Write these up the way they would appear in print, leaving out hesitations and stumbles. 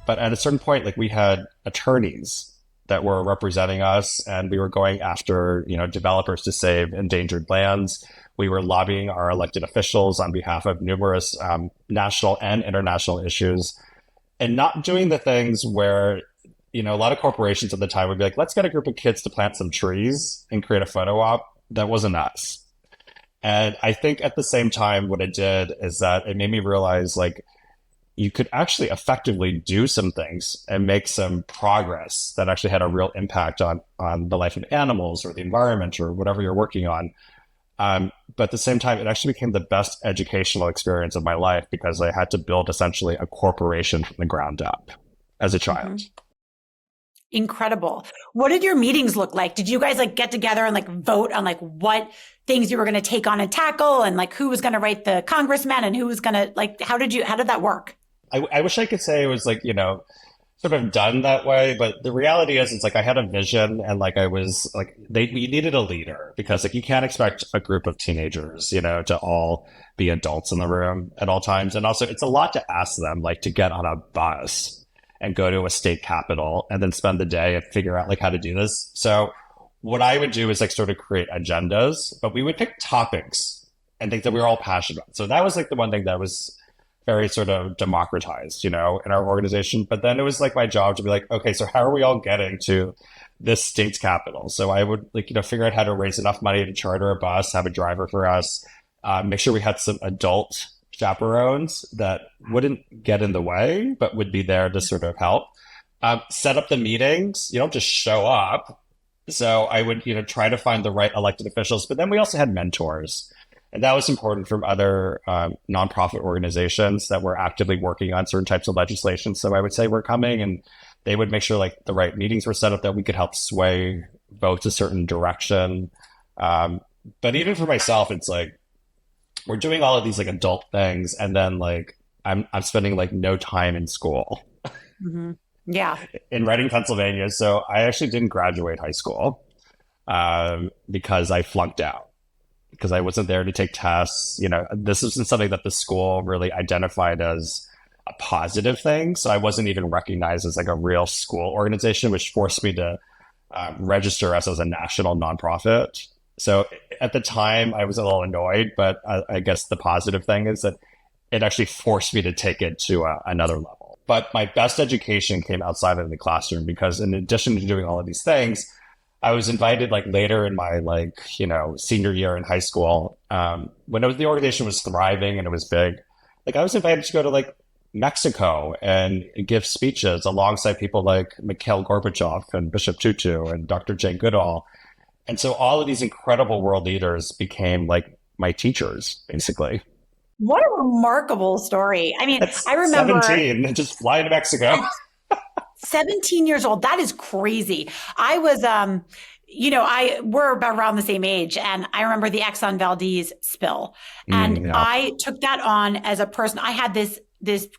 But at a certain point, like we had attorneys that were representing us, and we were going after, developers to save endangered lands. We were lobbying our elected officials on behalf of numerous national and international issues, and not doing the things where, a lot of corporations at the time would be like, let's get a group of kids to plant some trees and create a photo op. That wasn't us. And I think at the same time, what it did is that it made me realize like you could actually effectively do some things and make some progress that actually had a real impact on the life of animals or the environment or whatever you're working on. But at the same time, it actually became the best educational experience of my life because I had to build essentially a corporation from the ground up as a child. Mm-hmm. Incredible. What did your meetings look like? Did you guys like get together and like vote on like what things you were going to take on and tackle and like who was going to write the congressman and who was going to like, how did that work? I wish I could say it was like, sort of done that way. But the reality is, it's like I had a vision and like I was like, we needed a leader because like you can't expect a group of teenagers, to all be adults in the room at all times. And also, it's a lot to ask them like to get on a bus and go to a state capitol and then spend the day and figure out like how to do this. So what I would do is like sort of create agendas, but we would pick topics and things that we were all passionate about. So that was like the one thing that was very sort of democratized, in our organization. But then it was like my job to be like, okay, so how are we all getting to this state's capital? So I would like, figure out how to raise enough money to charter a bus, have a driver for us, make sure we had some adult chaperones that wouldn't get in the way, but would be there to sort of help. Set up the meetings. You don't just show up. So I would, try to find the right elected officials. But then we also had mentors. And that was important from other nonprofit organizations that were actively working on certain types of legislation. So I would say we're coming and they would make sure like the right meetings were set up that we could help sway votes a certain direction. But even for myself, it's like, we're doing all of these like adult things. And then like, I'm spending like no time in school. Mm-hmm. Yeah. In Reading, Pennsylvania. So I actually didn't graduate high school because I flunked out. Because I wasn't there to take tests. This isn't something that the school really identified as a positive thing. So I wasn't even recognized as like a real school organization, which forced me to register us as a national nonprofit. So at the time I was a little annoyed, but I guess the positive thing is that it actually forced me to take it to another level. But my best education came outside of the classroom because in addition to doing all of these things, I was invited like later in my like, senior year in high school, when the organization was thriving and it was big, like I was invited to go to like Mexico and give speeches alongside people like Mikhail Gorbachev and Bishop Tutu and Dr. Jane Goodall. And so all of these incredible world leaders became like my teachers, basically. What a remarkable story. I mean, That's I remember 17 and just fly to Mexico. 17 years old. That is crazy. I was, we're about around the same age. And I remember the Exxon Valdez spill. And Yeah. I took that on as a person. I had this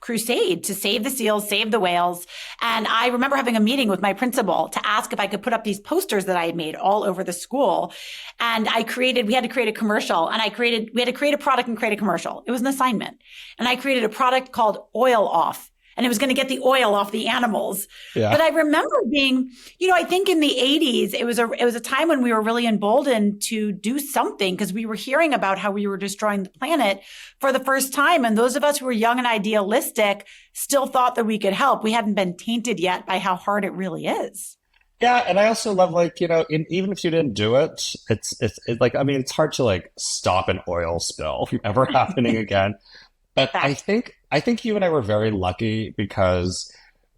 crusade to save the seals, save the whales. And I remember having a meeting with my principal to ask if I could put up these posters that I had made all over the school. And we had to create a commercial and we had to create a product and create a commercial. It was an assignment. And I created a product called Oil Off. And it was going to get the oil off the animals. Yeah. But I remember being, I think in the 80s, it was a time when we were really emboldened to do something because we were hearing about how we were destroying the planet for the first time. And those of us who were young and idealistic still thought that we could help. We hadn't been tainted yet by how hard it really is. Yeah, and I also love like, even if you didn't do it, it's like, I mean, it's hard to like stop an oil spill from ever happening again. But I think you and I were very lucky because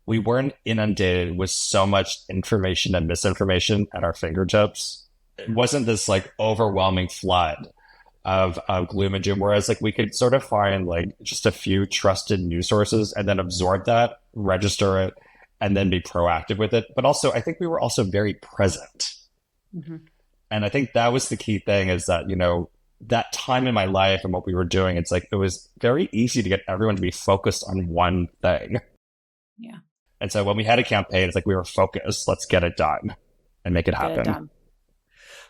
we weren't inundated with so much information and misinformation at our fingertips. It wasn't this like overwhelming flood of gloom and doom, whereas like we could sort of find like just a few trusted news sources and then absorb that, register it, and then be proactive with it. But also, I think we were also very present. Mm-hmm. And I think that was the key thing is that, that time in my life and what we were doing, it's like it was very easy to get everyone to be focused on one thing. Yeah. And so when we had a campaign, it's like we were focused. Let's get it done and make it happen.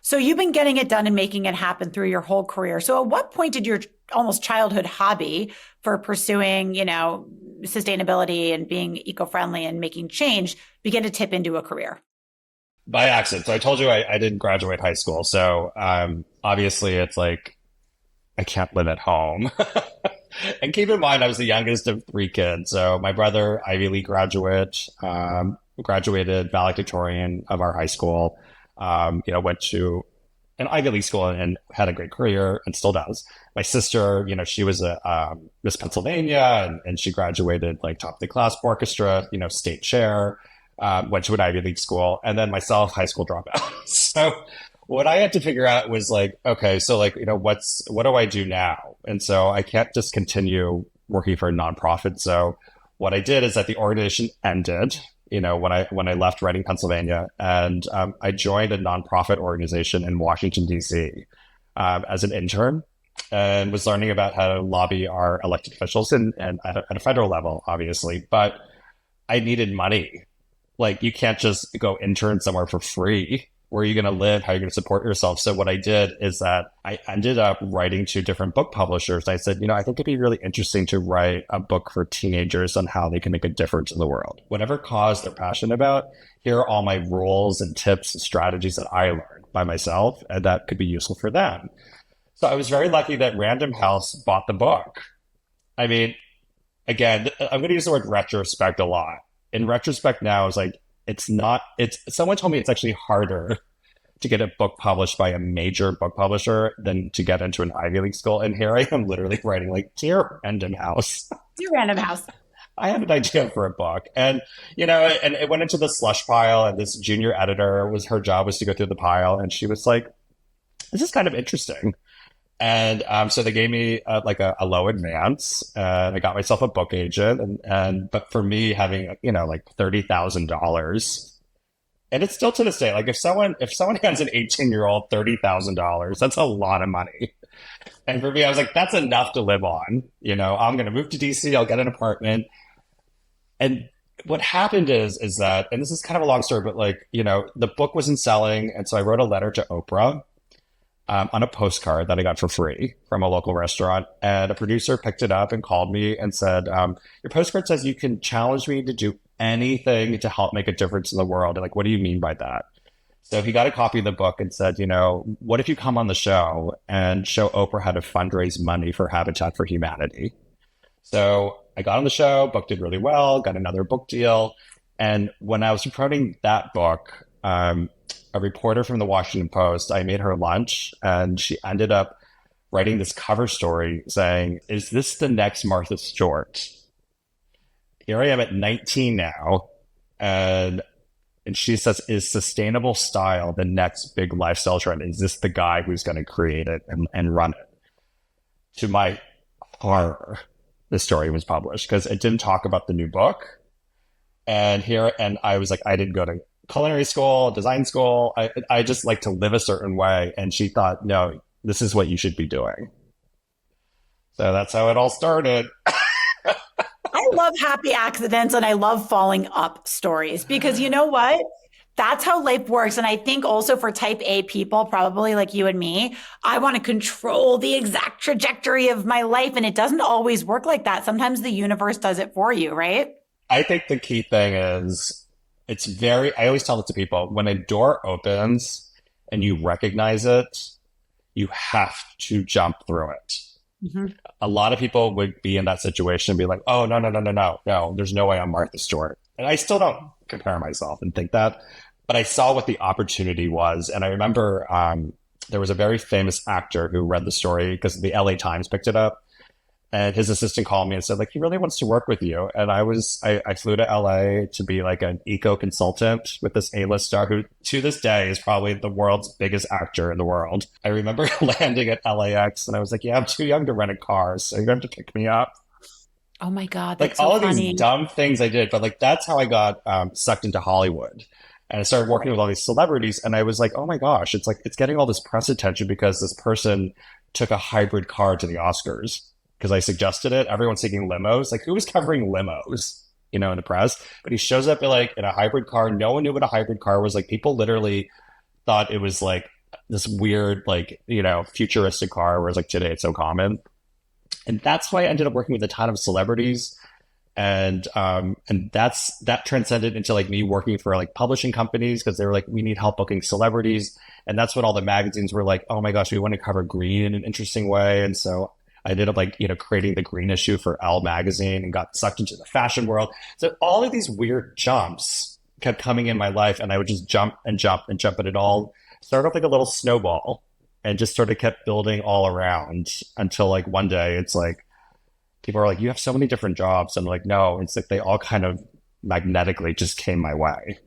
So you've been getting it done and making it happen through your whole career. So at what point did your almost childhood hobby for pursuing, sustainability and being eco-friendly and making change begin to tip into a career? By accident. So I told you I didn't graduate high school. So obviously it's like I can't live at home. And keep in mind, I was the youngest of three kids. So my brother, Ivy League graduate, graduated valedictorian of our high school, went to an Ivy League school and had a great career and still does. My sister, she was a Miss Pennsylvania and she graduated like top of the class orchestra, state chair, went to an Ivy League school, and then myself, high school dropout. So what I had to figure out was like, okay, so like, what do I do now? And so I can't just continue working for a nonprofit. So what I did is that the organization ended, when I left Reading, Pennsylvania, and I joined a nonprofit organization in Washington, D.C. As an intern, and was learning about how to lobby our elected officials and at a federal level, obviously. But I needed money. Like, you can't just go intern somewhere for free. Where are you going to live? How are you going to support yourself? So what I did is that I ended up writing to different book publishers. I said, I think it'd be really interesting to write a book for teenagers on how they can make a difference in the world. Whatever cause they're passionate about, here are all my rules and tips and strategies that I learned by myself, and that could be useful for them. So I was very lucky that Random House bought the book. I mean, again, I'm going to use the word retrospect a lot. In retrospect now, it's like, someone told me it's actually harder to get a book published by a major book publisher than to get into an Ivy League school. And here I am literally writing like, Dear Random House. Dear Random House. I have an idea for a book. And, and it went into the slush pile, and this junior editor her job was to go through the pile. And she was like, this is kind of interesting. And so they gave me a low advance, and I got myself a book agent. But for me, having like $30,000, and it's still to this day, like if someone hands an 18-year-old $30,000, that's a lot of money. And for me, I was like, that's enough to live on. I'm going to move to DC. I'll get an apartment. And what happened is that, and this is kind of a long story, but like the book wasn't selling, and so I wrote a letter to Oprah. On a postcard that I got for free from a local restaurant. And a producer picked it up and called me and said, your postcard says you can challenge me to do anything to help make a difference in the world. And like, what do you mean by that? So he got a copy of the book and said, what if you come on the show and show Oprah how to fundraise money for Habitat for Humanity? So I got on the show, book did really well, got another book deal. And when I was promoting that book, a reporter from the Washington Post, I made her lunch, and she ended up writing this cover story saying, is this the next Martha Stewart? Here I am at 19 now, and she says, is sustainable style the next big lifestyle trend? Is this the guy who's going to create it and run it? To my horror, the story was published because it didn't talk about the new book. And I was like, I didn't go to culinary school, design school. I just like to live a certain way. And she thought, no, this is what you should be doing. So that's how it all started. I love happy accidents and I love falling up stories because you know what? That's how life works. And I think also for type A people, probably like you and me, I want to control the exact trajectory of my life. And it doesn't always work like that. Sometimes the universe does it for you, right? I think the key thing is, I always tell it to people, when a door opens and you recognize it, you have to jump through it. Mm-hmm. A lot of people would be in that situation and be like, oh, no, there's no way I'm Martha Stewart. And I still don't compare myself and think that, but I saw what the opportunity was. And I remember there was a very famous actor who read the story because the LA Times picked it up. And his assistant called me and said, like, he really wants to work with you. And I flew to LA to be like an eco consultant with this A-list star who to this day is probably the world's biggest actor in the world. I remember landing at LAX and I was like, yeah, I'm too young to rent a car, so you're going to have to pick me up. Oh my God. Like all of these dumb things I did, but like that's how I got sucked into Hollywood. And I started working with all these celebrities and I was like, oh my gosh, it's getting all this press attention because this person took a hybrid car to the Oscars. Because I suggested it. Everyone's taking limos. Like, who was covering limos, in the press? But he shows up in a hybrid car. No one knew what a hybrid car was. Like, people literally thought it was like this weird, futuristic car, whereas like today it's so common. And that's why I ended up working with a ton of celebrities And that transcended into like me working for like publishing companies because they were like, we need help booking celebrities. And that's when all the magazines were like, oh my gosh, we want to cover green in an interesting way. And so I ended up like, creating the green issue for Elle magazine and got sucked into the fashion world. So all of these weird jumps kept coming in my life, and I would just jump and jump and jump, and it all started off like a little snowball and just sort of kept building all around until like one day it's like, people are like, you have so many different jobs. And I'm like, no, it's like they all kind of magnetically just came my way.